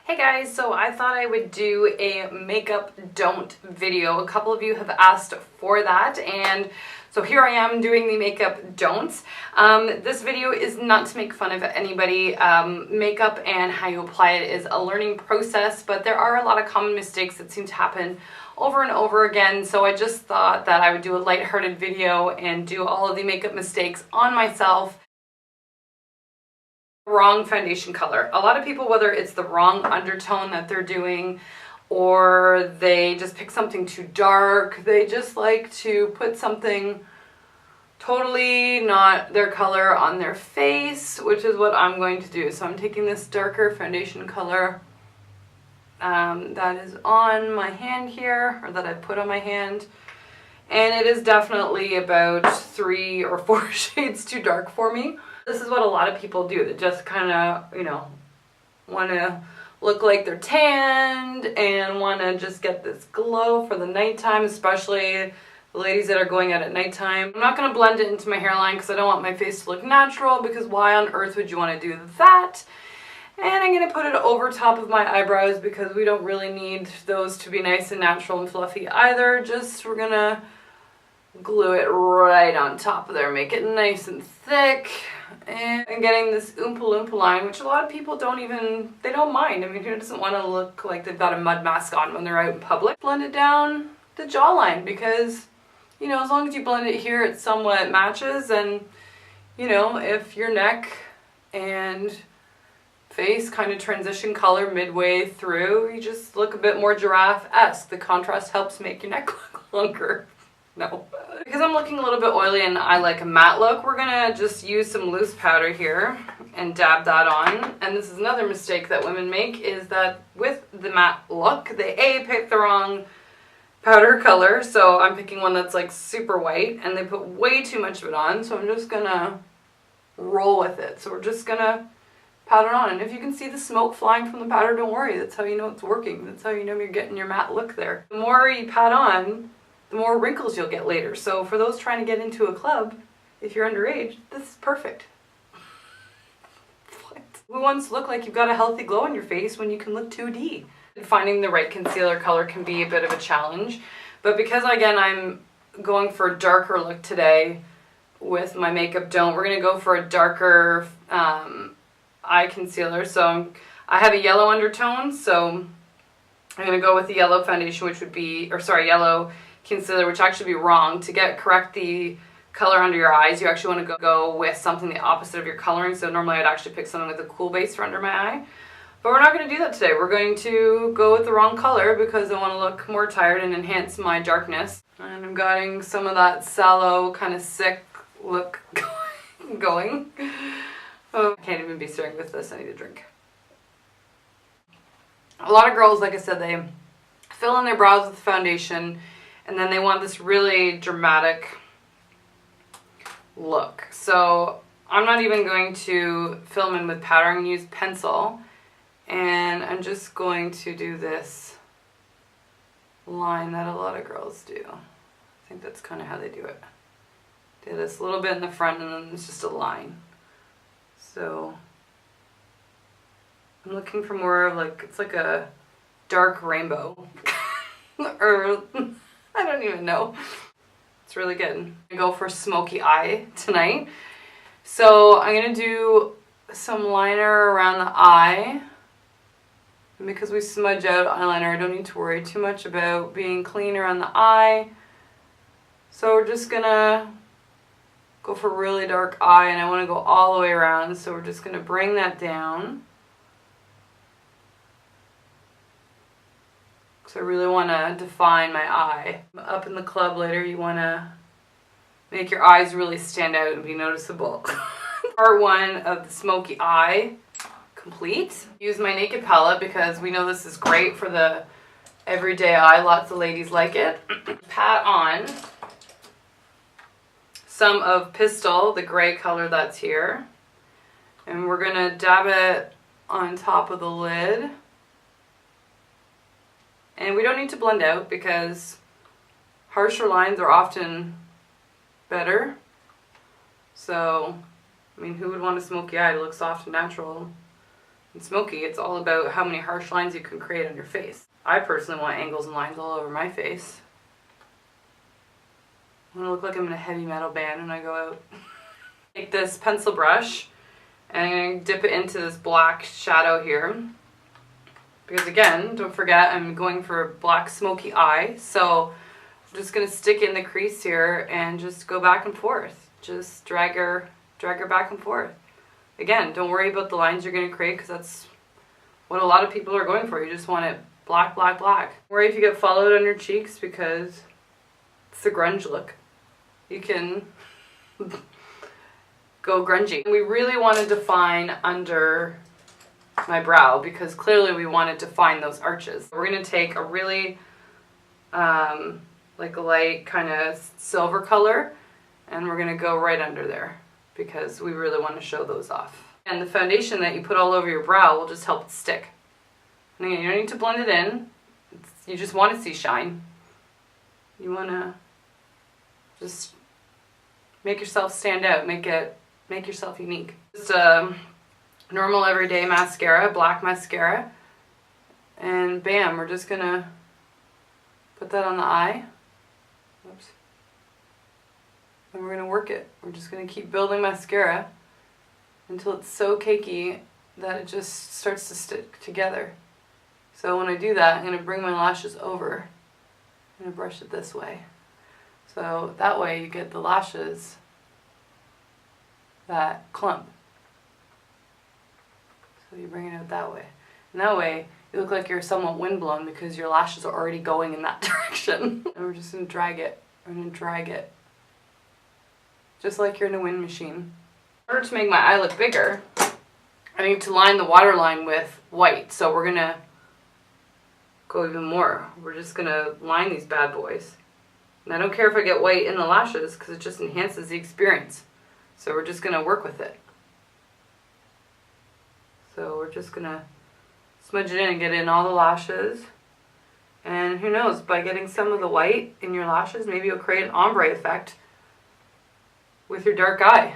Hey guys, so I thought I would do a makeup don't video. A couple of you have asked for that, and so here I am doing the makeup don'ts. This video is not to make fun of anybody. Makeup and how you apply it is a learning process, but there are a lot of common mistakes that seem to happen over and over again, so I just thought that I would do a lighthearted video and do all of the makeup mistakes on myself. Wrong foundation color. A lot of people, whether it's the wrong undertone that they're doing or they just pick something too dark, they just like to put something totally not their color on their face, which is what I'm going to do. So I'm taking this darker foundation color that is on my hand here, or that I put on my hand, and it is definitely about 3 or 4 shades too dark for me. This is what a lot of people do, that just kind of, you know, want to look like they're tanned and want to just get this glow for the nighttime, especially the ladies that are going out at nighttime. I'm not going to blend it into my hairline because I don't want my face to look natural, because why on earth would you want to do that? And I'm going to put it over top of my eyebrows because we don't really need those to be nice and natural and fluffy either. Just, we're going to glue it right on top of there, make it nice and thick. And I'm getting this Oompa Loompa line, which a lot of people don't mind. I mean, who doesn't want to look like they've got a mud mask on when they're out in public? Blend it down the jawline because, you know, as long as you blend it here, it somewhat matches. And, you know, if your neck and face kind of transition color midway through, you just look a bit more giraffe-esque. The contrast helps make your neck look longer. No. Because I'm looking a little bit oily and I like a matte look, we're gonna just use some loose powder here and dab that on. And this is another mistake that women make, is that with the matte look, they pick the wrong powder color. So I'm picking one that's like super white and they put way too much of it on. So I'm just gonna roll with it. So we're just gonna pat it on. And if you can see the smoke flying from the powder, don't worry. That's how you know it's working. That's how you know you're getting your matte look there. The more you pat on, the more wrinkles you'll get later. So for those trying to get into a club, if you're underage, this is perfect. What? Who wants to look like you've got a healthy glow on your face when you can look 2D? Finding the right concealer color can be a bit of a challenge, but because again I'm going for a darker look today with my makeup don't, we're gonna go for a darker eye concealer. So I have a yellow undertone, so I'm gonna go with the yellow foundation, which would be, or sorry, yellow concealer, which actually be wrong. To correct the color under your eyes, you actually want to go with something the opposite of your coloring. So normally I'd actually pick something with a cool base for under my eye, but we're not going to do that today. We're going to go with the wrong color because I want to look more tired and enhance my darkness. And I'm getting some of that sallow kind of sick look going. Oh, I can't even be staring with this. I need a drink. A lot of girls, like I said, they fill in their brows with foundation and then they want this really dramatic look. So I'm not even going to fill them in with powder. I'm going to use pencil, and I'm just going to do this line that a lot of girls do. I think that's kind of how they do it. Do this little bit in the front and then it's just a line. So I'm looking for more of like, it's like a dark rainbow. Or I don't even know. It's really good. I'm gonna go for smoky eye tonight. So I'm gonna do some liner around the eye. And because we smudge out eyeliner, I don't need to worry too much about being clean around the eye. So we're just gonna go for a really dark eye, and I wanna go all the way around. So we're just gonna bring that down. So I really want to define my eye. Up in the club later, you want to make your eyes really stand out and be noticeable. Part 1 of the smoky eye complete. Use my Naked palette because we know this is great for the everyday eye. Lots of ladies like it. Pat on some of Pistol, the gray color that's here. And we're going to dab it on top of the lid. And we don't need to blend out because harsher lines are often better. So, I mean, who would want a smoky eye to look soft and natural? In smoky, it's all about how many harsh lines you can create on your face. I personally want angles and lines all over my face. I want to look like I'm in a heavy metal band when I go out. Take this pencil brush and I'm going to dip it into this black shadow here. Because again, don't forget, I'm going for a black smoky eye. So I'm just going to stick in the crease here and just go back and forth. Just drag her back and forth. Again, don't worry about the lines you're going to create because that's what a lot of people are going for. You just want it black, black, black. Don't worry if you get followed on your cheeks because it's the grunge look. You can go grungy. We really want to define under my brow because clearly we want to define those arches. We're going to take a really like a light kind of silver color and we're going to go right under there because we really want to show those off. And the foundation that you put all over your brow will just help it stick. And again, you don't need to blend it in. You just want to see shine. You want to just make yourself stand out, make yourself unique. Just a normal everyday mascara, black mascara, and bam, we're just gonna put that on the eye. Oops. And we're gonna work it. We're just gonna keep building mascara until it's so cakey that it just starts to stick together. So when I do that, I'm gonna bring my lashes over. I'm gonna brush it this way. So that way you get the lashes that clump. So you bring it out that way. And that way you look like you're somewhat windblown because your lashes are already going in that direction. And we're just going to drag it. We're going to drag it. Just like you're in a wind machine. In order to make my eye look bigger, I need to line the waterline with white. So we're going to go even more. We're just going to line these bad boys. And I don't care if I get white in the lashes because it just enhances the experience. So we're just going to work with it. So we're just going to smudge it in and get in all the lashes. And who knows, by getting some of the white in your lashes, maybe you'll create an ombre effect with your dark eye.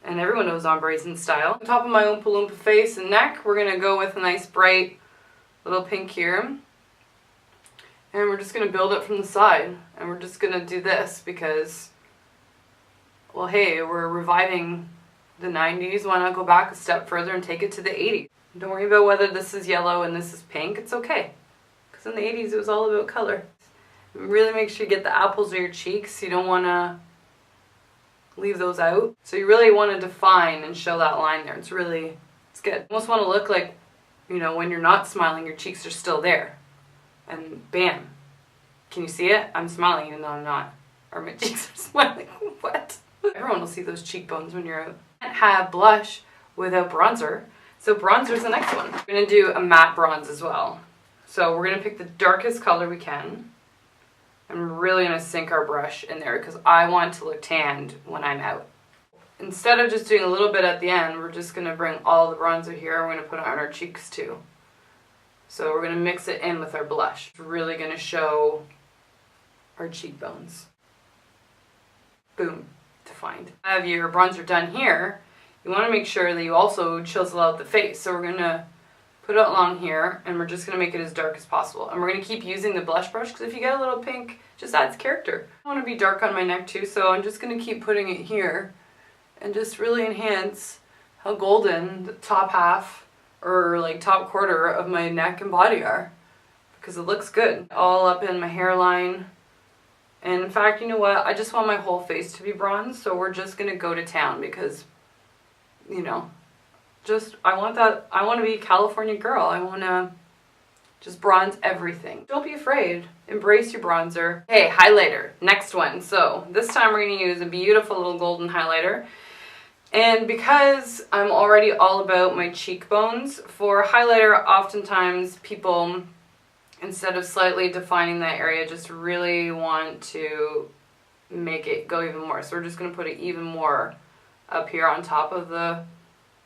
And everyone knows ombres in style. On top of my Oompa Loompa face and neck, we're going to go with a nice bright little pink here. And we're just going to build it from the side. And we're just going to do this because, well, hey, we're reviving the 90s. Why not go back a step further and take it to the 80s? Don't worry about whether this is yellow and this is pink. It's okay. Because in the 80s, it was all about color. Really make sure you get the apples of your cheeks. You don't want to leave those out. So you really want to define and show that line there. It's good. You almost want to look like, you know, when you're not smiling, your cheeks are still there. And bam. Can you see it? I'm smiling even though I'm not. Or my cheeks are smiling. What? Everyone will see those cheekbones when you're out. You can't have blush without bronzer. So bronzer is the next one. We're going to do a matte bronze as well. So we're going to pick the darkest color we can. And we're really going to sink our brush in there because I want to look tanned when I'm out. Instead of just doing a little bit at the end, we're just going to bring all the bronzer here. We're going to put it on our cheeks too. So we're going to mix it in with our blush. It's really going to show our cheekbones. Boom. Defined. Have your bronzer done here, you want to make sure that you also chisel out the face. So we're going to put it along here and we're just going to make it as dark as possible. And we're going to keep using the blush brush because if you get a little pink, it just adds character. I want to be dark on my neck too, so I'm just going to keep putting it here and just really enhance how golden the top half or like top quarter of my neck and body are because it looks good. All up in my hairline. And in fact, you know what? I just want my whole face to be bronze, so we're just going to go to town because, you know, I want to be a California girl. I want to just bronze everything. Don't be afraid. Embrace your bronzer. Hey, highlighter. Next one. So this time we're going to use a beautiful little golden highlighter. And because I'm already all about my cheekbones, for highlighter, oftentimes people, instead of slightly defining that area, just really want to make it go even more. So we're just going to put it even more up here on top of the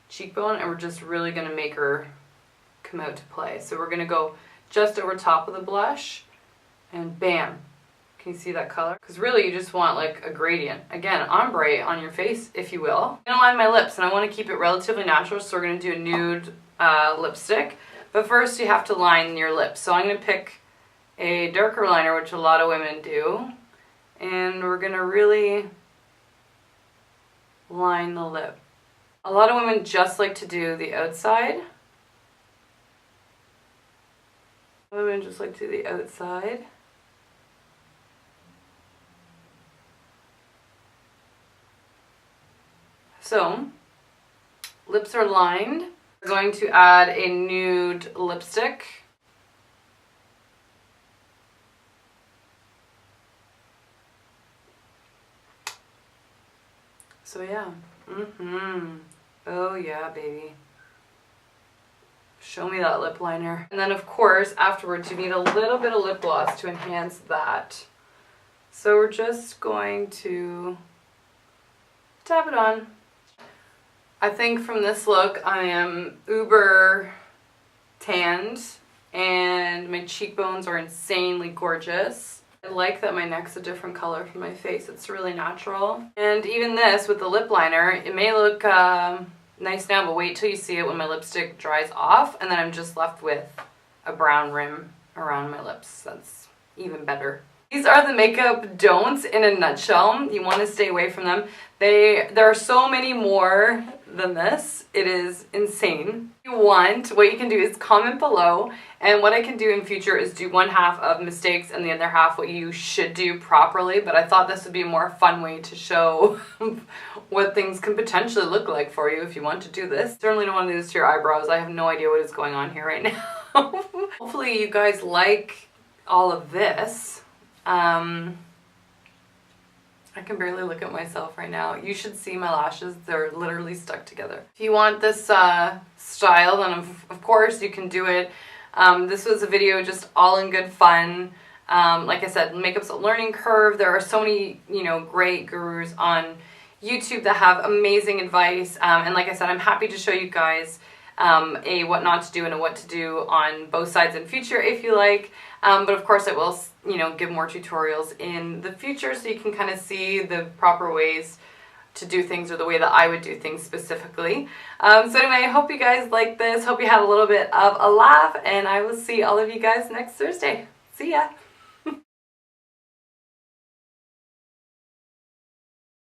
cheekbone, and we're just really going to make her come out to play. So we're going to go just over top of the blush, and bam. Can Can you see that color? Because really you just want like a gradient. Again, ombre on your face, if you will. I'm gonna line my lips and I want to keep it relatively natural, so we're gonna do a nude lipstick. But first you have to line your lips. So I'm gonna pick a darker liner, which a lot of women do. And we're gonna really line the lip. A lot of women just like to do the outside. Women just like to do the outside. So, lips are lined. We're going to add a nude lipstick. So yeah. Oh yeah, baby. Show me that lip liner. And then of course, afterwards, you need a little bit of lip gloss to enhance that. So we're just going to tap it on. I think from this look, I am uber tanned and my cheekbones are insanely gorgeous. I like that my neck's a different color from my face. It's really natural. And even this with the lip liner, it may look nice now, but wait till you see it when my lipstick dries off and then I'm just left with a brown rim around my lips. That's even better. These are the makeup don'ts in a nutshell. You want to stay away from them. There are so many more than this. It is insane. If you want, what you can do is comment below, and what I can do in future is do one half of mistakes and the other half what you should do properly, but I thought this would be a more fun way to show what things can potentially look like for you if you want to do this. Certainly don't want to do this to your eyebrows. I have no idea what is going on here right now. Hopefully you guys like all of this. I can barely look at myself right now. You should see my lashes. They're literally stuck together. If you want this style, then of course you can do it. This was a video just all in good fun. Like I said, makeup's a learning curve. There are so many, great gurus on YouTube that have amazing advice. And like I said, I'm happy to show you guys a what not to do and a what to do on both sides in future if you like. But of course I will, give more tutorials in the future so you can kind of see the proper ways to do things or the way that I would do things specifically. So anyway, I hope you guys liked this. Hope you had a little bit of a laugh, and I will see all of you guys next Thursday. See ya!